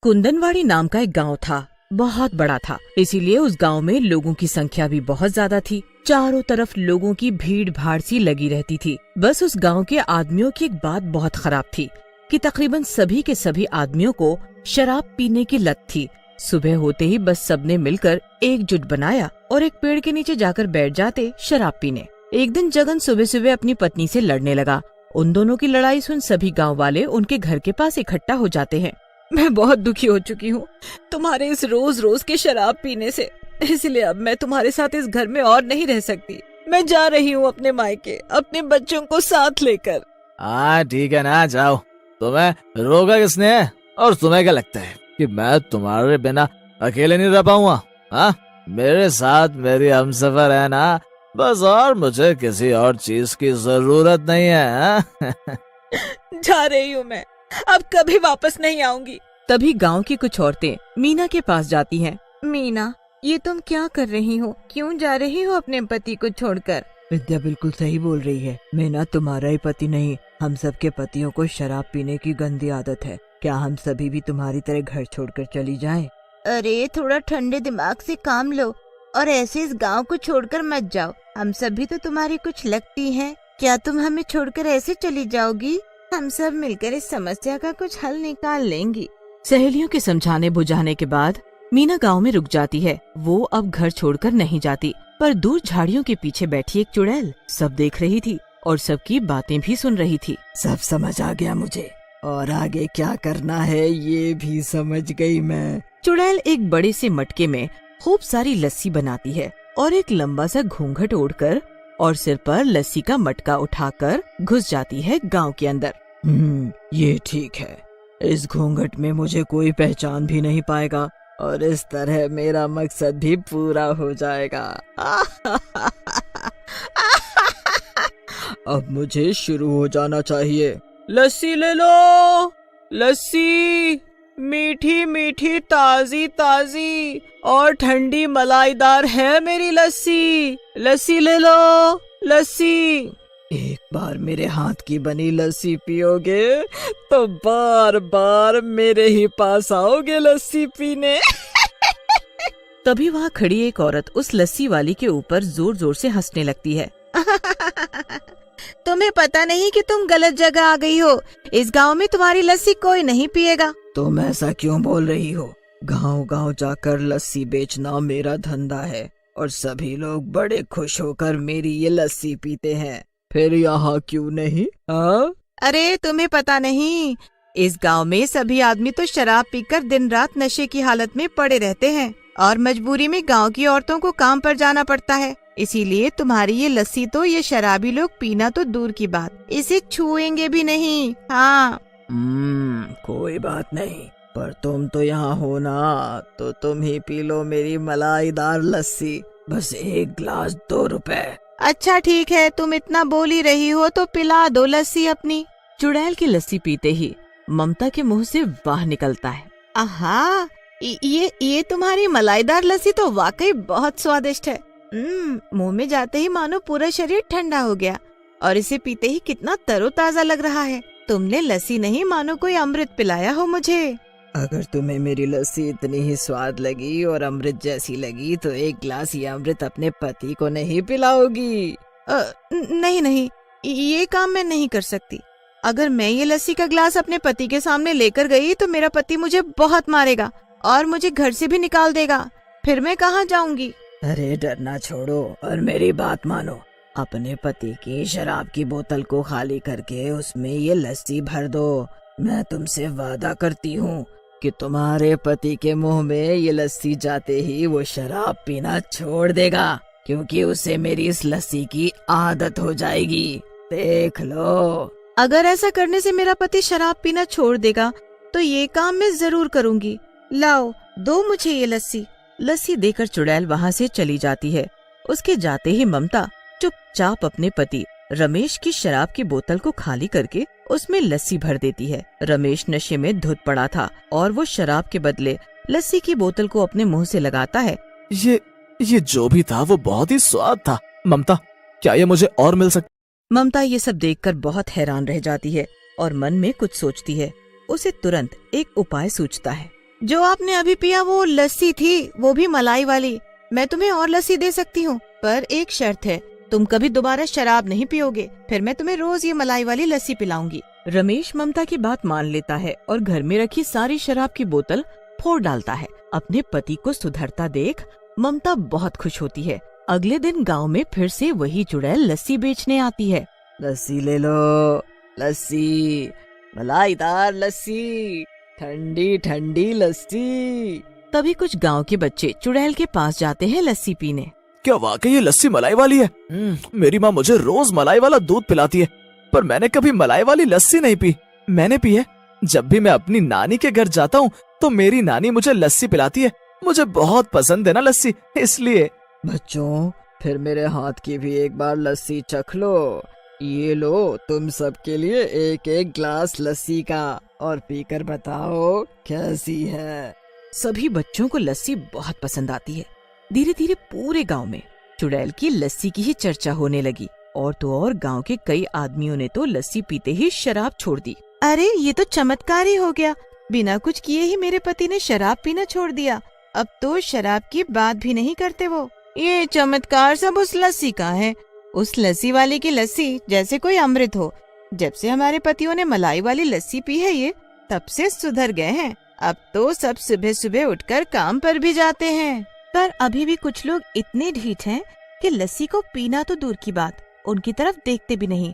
कुंदनवाड़ी नाम का एक गांव था। बहुत बड़ा था, इसीलिए उस गांव में लोगों की संख्या भी बहुत ज्यादा थी। चारों तरफ लोगों की भीड़ भाड़ सी लगी रहती थी। बस उस गांव के आदमियों की एक बात बहुत खराब थी कि तकरीबन सभी के सभी आदमियों को शराब पीने की लत थी। सुबह होते ही बस सबने मिलकर एकजुट बनाया और एक पेड़ के नीचे जाकर बैठ जाते शराब पीने। एक दिन जगन सुबह सुबह अपनी पत्नी से लड़ने लगा। उन दोनों की लड़ाई सुन सभी गांव वाले उनके घर के पास इकट्ठा हो जाते हैं। मैं बहुत दुखी हो चुकी हूँ तुम्हारे इस रोज रोज के शराब पीने से, इसलिए अब मैं तुम्हारे साथ इस घर में और नहीं रह सकती। मैं जा रही हूँ अपने मायके, अपने बच्चों को साथ लेकर। हाँ ठीक है ना, जाओ। तुम्हें रोका किसने है? और तुम्हें क्या लगता है कि मैं तुम्हारे बिना अकेले नहीं रह पाऊंगा? हाँ, मेरे साथ मेरी हमसफर है ना, बस, और मुझे किसी और चीज की जरूरत नहीं है। जा रही हूँ मैं, अब कभी वापस नहीं आऊंगी। तभी गांव की कुछ औरतें मीना के पास जाती हैं। मीना, ये तुम क्या कर रही हो? क्यों जा रही हो अपने पति को छोड़कर? विद्या बिल्कुल सही बोल रही है। मीना तुम्हारा ही पति नहीं, हम सब के पतियों को शराब पीने की गंदी आदत है। क्या हम सभी भी तुम्हारी तरह घर छोड़कर चली जाएं? अरे थोड़ा ठंडे दिमाग से काम लो और ऐसे इस गांव को छोड़कर मत जाओ। हम सभी तो तुम्हारी कुछ लगती हैं। क्या तुम हमें छोड़कर ऐसे चली जाओगी? हम सब मिलकर इस समस्या का कुछ हल निकाल लेंगी। सहेलियों के समझाने बुझाने के बाद मीना गांव में रुक जाती है। वो अब घर छोड़कर नहीं जाती, पर दूर झाड़ियों के पीछे बैठी एक चुड़ैल सब देख रही थी और सबकी बातें भी सुन रही थी। सब समझ आ गया मुझे, और आगे क्या करना है ये भी समझ गई मैं। चुड़ैल एक बड़े से मटके में खूब सारी लस्सी बनाती है और एक लंबा सा घूंघट ओढ़कर और सिर पर लस्सी का मटका उठाकर घुस जाती है गांव के अंदर। ये ठीक है। इस घूंघट में मुझे कोई पहचान भी नहीं पाएगा और इस तरह मेरा मकसद भी पूरा हो जाएगा। अब मुझे शुरू हो जाना चाहिए। लस्सी ले लो, लस्सी मीठी मीठी ताजी ताजी और ठंडी मलाईदार है मेरी लस्सी। लस्सी ले लो, लस्सी। एक बार मेरे हाथ की बनी लस्सी पियोगे तो बार बार मेरे ही पास आओगे लस्सी पीने। तभी वहाँ खड़ी एक औरत उस लस्सी वाली के ऊपर जोर जोर से हंसने लगती है। तुम्हें पता नहीं कि तुम गलत जगह आ गई हो। इस गांव में तुम्हारी लस्सी कोई नहीं पिएगा। तुम ऐसा क्यों बोल रही हो? गांव गांव जाकर लस्सी बेचना मेरा धंधा है और सभी लोग बड़े खुश होकर मेरी ये लस्सी पीते हैं। फिर यहाँ क्यों नहीं? हाँ? अरे तुम्हें पता नहीं, इस गांव में सभी आदमी तो शराब पीकर दिन रात नशे की हालत में पड़े रहते हैं और मजबूरी में गांव की औरतों को काम पर जाना पड़ता है। इसीलिए तुम्हारी ये लस्सी तो ये शराबी लोग पीना तो दूर की बात, इसे छुएंगे भी नहीं। हाँ। कोई बात नहीं, पर तुम तो यहाँ हो ना, तो तुम ही पी लो मेरी मलाईदार लस्सी। बस एक गिलास 2 रुपए। अच्छा ठीक है, तुम इतना बोल ही रही हो तो पिला दो लस्सी अपनी। चुड़ैल की लस्सी पीते ही ममता के मुंह से वाह निकलता है। आहा, ये तुम्हारी मलाईदार लस्सी तो वाकई बहुत स्वादिष्ट है। मुंह में जाते ही मानो पूरा शरीर ठंडा हो गया और इसे पीते ही कितना तरोताजा लग रहा है। तुमने लस्सी नहीं मानो कोई अमृत पिलाया हो मुझे। अगर तुम्हें मेरी लस्सी इतनी ही स्वाद लगी और अमृत जैसी लगी तो एक गिलास ये अमृत अपने पति को नहीं पिलाओगी? नहीं नहीं, ये काम मैं नहीं कर सकती। अगर मैं ये लस्सी का गिलास अपने पति के सामने लेकर गई तो मेरा पति मुझे बहुत मारेगा और मुझे घर से भी निकाल देगा। फिर मैं कहाँ जाऊंगी? अरे डरना छोड़ो और मेरी बात मानो। अपने पति की शराब की बोतल को खाली करके उसमें ये लस्सी भर दो। मैं तुमसे वादा करती हूँ कि तुम्हारे पति के मुंह में ये लस्सी जाते ही वो शराब पीना छोड़ देगा, क्योंकि उसे मेरी इस लस्सी की आदत हो जाएगी। देख लो। अगर ऐसा करने से मेरा पति शराब पीना छोड़ देगा तो ये काम मैं जरूर करूँगी। लाओ, दो मुझे ये लस्सी। लस्सी देकर चुड़ैल वहाँ से चली जाती है। उसके जाते ही ममता चुपचाप अपने पति रमेश की शराब की बोतल को खाली करके उसमें लस्सी भर देती है। रमेश नशे में धुत पड़ा था और वो शराब के बदले लस्सी की बोतल को अपने मुंह से लगाता है। ये जो भी था वो बहुत ही स्वाद था। ममता, क्या ये मुझे और मिल सकता? ममता ये सब देखकर बहुत हैरान रह जाती है और मन में कुछ सोचती है। उसे तुरंत एक उपाय सूझता है। जो आपने अभी पिया वो लस्सी थी, वो भी मलाई वाली। मैं तुम्हें और लस्सी दे सकती हूँ, पर एक शर्त है, तुम कभी दोबारा शराब नहीं पियोगे, फिर मैं तुम्हें रोज ये मलाई वाली लस्सी पिलाऊंगी। रमेश ममता की बात मान लेता है और घर में रखी सारी शराब की बोतल फोड़ डालता है। अपने पति को सुधरता देख ममता बहुत खुश होती है। अगले दिन गांव में फिर से वही चुड़ैल लस्सी बेचने आती है। लस्सी ले लो, लस्सी, मलाईदार लस्सी, ठंडी ठंडी लस्सी। तभी कुछ गांव के बच्चे चुड़ैल के पास जाते हैं लस्सी पीने। क्या वाकई ये लस्सी मलाई वाली है? मेरी माँ मुझे रोज मलाई वाला दूध पिलाती है, पर मैंने कभी मलाई वाली लस्सी नहीं पी। मैंने पी है, जब भी मैं अपनी नानी के घर जाता हूँ तो मेरी नानी मुझे लस्सी पिलाती है। मुझे बहुत पसंद है ना लस्सी, इसलिए। बच्चों, फिर मेरे हाथ की भी एक बार लस्सी चख लो। ये लो, तुम सबके लिए एक एक ग्लास लस्सी का, और पीकर बताओ कैसी है। सभी बच्चों को लस्सी बहुत पसंद आती है। धीरे धीरे पूरे गांव में चुड़ैल की लस्सी की ही चर्चा होने लगी। और तो और गांव के कई आदमियों ने तो लस्सी पीते ही शराब छोड़ दी। अरे ये तो चमत्कार ही हो गया, बिना कुछ किए ही मेरे पति ने शराब पीना छोड़ दिया। अब तो शराब की बात भी नहीं करते वो। ये चमत्कार सब उस लस्सी का है। उस लस्सी वाली की लस्सी जैसे कोई अमृत हो। जब से हमारे पतियों ने मलाई वाली लस्सी पी है ये, तब से सुधर गए हैं। अब तो सब सुबह सुबह उठकर काम पर भी जाते हैं। पर अभी भी कुछ लोग इतने ढीठ हैं कि लस्सी को पीना तो दूर की बात, उनकी तरफ देखते भी नहीं।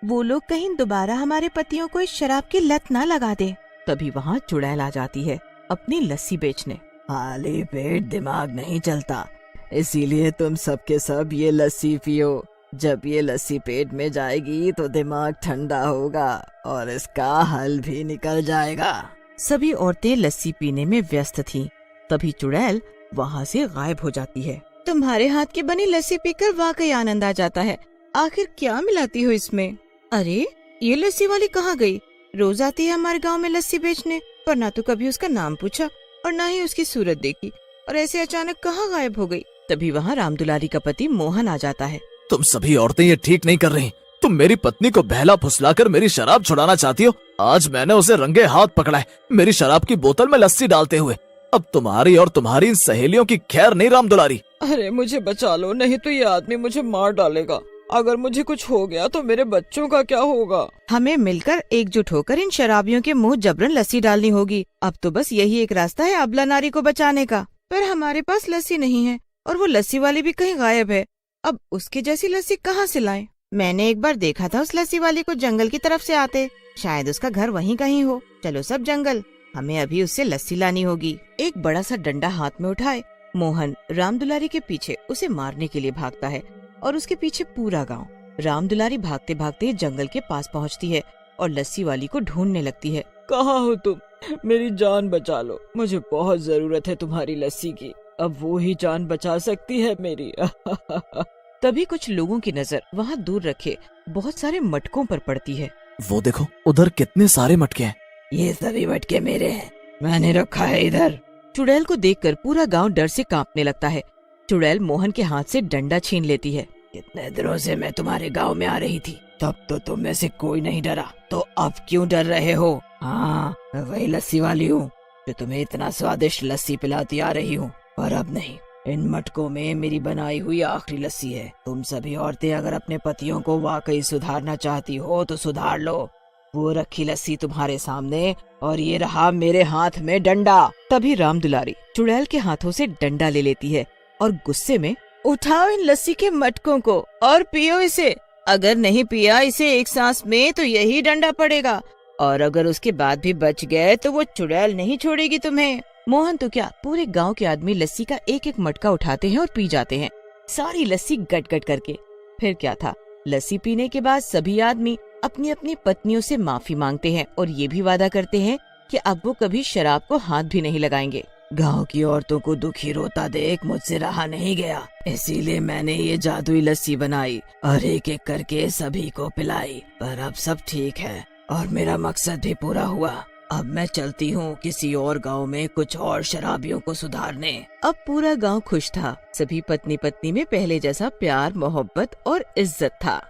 वो लोग कहीं दोबारा हमारे पतियों को इस शराब की लत ना लगा दे। तभी वहाँ चुड़ैल आ जाती है अपनी लस्सी बेचने। खाली पेट दिमाग नहीं चलता, इसीलिए तुम सबके सब ये लस्सी पियो। जब ये लस्सी पेट में जाएगी तो दिमाग ठंडा होगा और इसका हल भी निकल जाएगा। सभी औरतें लस्सी पीने में व्यस्त थीं। तभी चुड़ैल वहाँ से गायब हो जाती है। तुम्हारे हाथ की बनी लस्सी पीकर वाकई आनंद आ जाता है। आखिर क्या मिलाती हो इसमें? अरे ये लस्सी वाली कहाँ गई? रोज आती है हमारे गांव में लस्सी बेचने, पर ना तो कभी उसका नाम पूछा और ना ही उसकी सूरत देखी, और ऐसे अचानक कहाँ गायब हो गई। तभी वहाँ रामदुलारी का पति मोहन आ जाता है। तुम सभी औरतें ये ठीक नहीं कर रही। तुम मेरी पत्नी को बहला फुसलाकर मेरी शराब छुड़ाना चाहती हो। आज मैंने उसे रंगे हाथ पकड़ा है, मेरी शराब की बोतल में लस्सी डालते हुए। अब तुम्हारी और तुम्हारी इन सहेलियों की खैर नहीं रामदुलारी। अरे मुझे बचा लो, नहीं तो ये आदमी मुझे मार डालेगा। अगर मुझे कुछ हो गया तो मेरे बच्चों का क्या होगा? हमें मिलकर एकजुट होकर इन शराबियों के मुंह जबरन लस्सी डालनी होगी। अब तो बस यही एक रास्ता है अबला नारी को बचाने का। पर हमारे पास लस्सी नहीं है और वो लस्सी वाली भी कहीं गायब है। अब उसकी जैसी लस्सी कहाँ से लाएं? मैंने एक बार देखा था उस लस्सी वाली को जंगल की तरफ से आते। शायद उसका घर वहीं कहीं हो। चलो सब जंगल, हमें अभी उससे लस्सी लानी होगी। एक बड़ा सा डंडा हाथ में उठाए मोहन रामदुलारी के पीछे उसे मारने के लिए भागता है और उसके पीछे पूरा गांव। रामदुलारी भागते भागते जंगल के पास पहुंचती है और लस्सी वाली को ढूंढने लगती है। कहाँ हो तुम? मेरी जान बचा लो, मुझे बहुत जरूरत है तुम्हारी लस्सी की। अब वो ही जान बचा सकती है मेरी। तभी कुछ लोगों की नजर वहाँ दूर रखे बहुत सारे मटकों पर पड़ती है। वो देखो, उधर कितने सारे मटके हैं। ये सभी मटके मेरे हैं, मैंने रखा है इधर। चुड़ैल को देखकर पूरा गांव डर से कांपने लगता है। चुड़ैल मोहन के हाथ से डंडा छीन लेती है। कितने दिनों से मैं तुम्हारे गांव में आ रही थी, तब तो तुम में से कोई नहीं डरा, तो अब क्यों डर रहे हो? हाँ, मैं वही लस्सी वाली हूँ जो तुम्हें इतना स्वादिष्ट लस्सी पिलाती आ रही हूँ। पर अब नहीं, इन मटकों में मेरी बनाई हुई आखिरी लस्सी है। तुम सभी औरतें अगर अपने पतियों को वाकई सुधारना चाहती हो तो सुधार लो। वो रखी लस्सी तुम्हारे सामने और ये रहा मेरे हाथ में डंडा। तभी रामदुलारी चुड़ैल के हाथों से डंडा ले लेती है और गुस्से में, उठाओ इन लस्सी के मटकों को और पियो इसे। अगर नहीं पिया इसे एक सांस में तो यही डंडा पड़ेगा, और अगर उसके बाद भी बच गए तो वो चुड़ैल नहीं छोड़ेगी तुम्हें। मोहन तो क्या, पूरे गांव के आदमी लस्सी का एक एक मटका उठाते हैं और पी जाते हैं, सारी लस्सी गट गट करके। फिर क्या था, लस्सी पीने के बाद सभी आदमी अपनी अपनी पत्नियों से माफी मांगते हैं और ये भी वादा करते हैं कि अब वो कभी शराब को हाथ भी नहीं लगाएंगे। गांव की औरतों को दुखी रोता देख मुझसे रहा नहीं गया, इसीलिए मैंने ये जादुई लस्सी बनाई और एक एक करके सभी को पिलाई। पर अब सब ठीक है और मेरा मकसद भी पूरा हुआ। अब मैं चलती हूँ किसी और गांव में कुछ और शराबियों को सुधारने। अब पूरा गांव खुश था। सभी पत्नी पत्नी में पहले जैसा प्यार, मोहब्बत और इज्जत था।